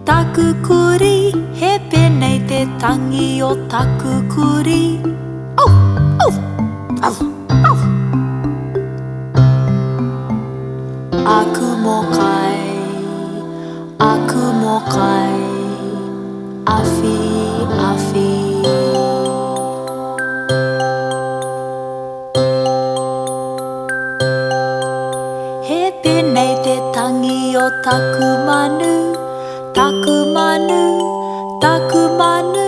タククリへぺねいてタギをタククリおうおうおうおうあくもかいあくもかいアフィアフィへぺねいてタギをタクマヌタクマヌタクマヌ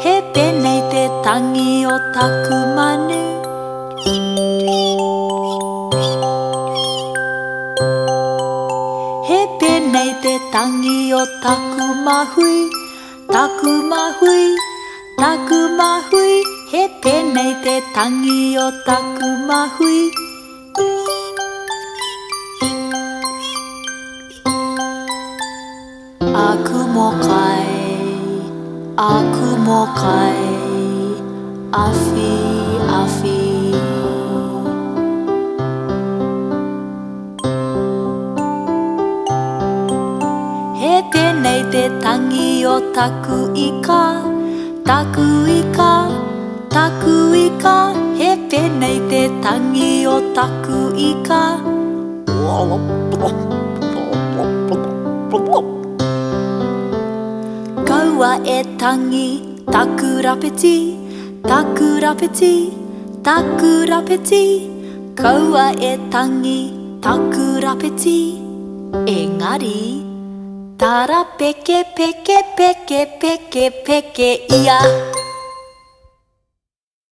へぺねいてタギをタクマヌへぺねいてタギをタクマフイタクマフイタクマフイへぺねいてタギをタクマフイあくもかいあくもかいアフィアフィへぺねいてタギをタクイカタクイカタクイカへぺねいてタギをタクイカガウワエタギタクラペチタクラペチタクラペチガウワエタギタクラペチエガリタラペケペケペケペケペケイヤ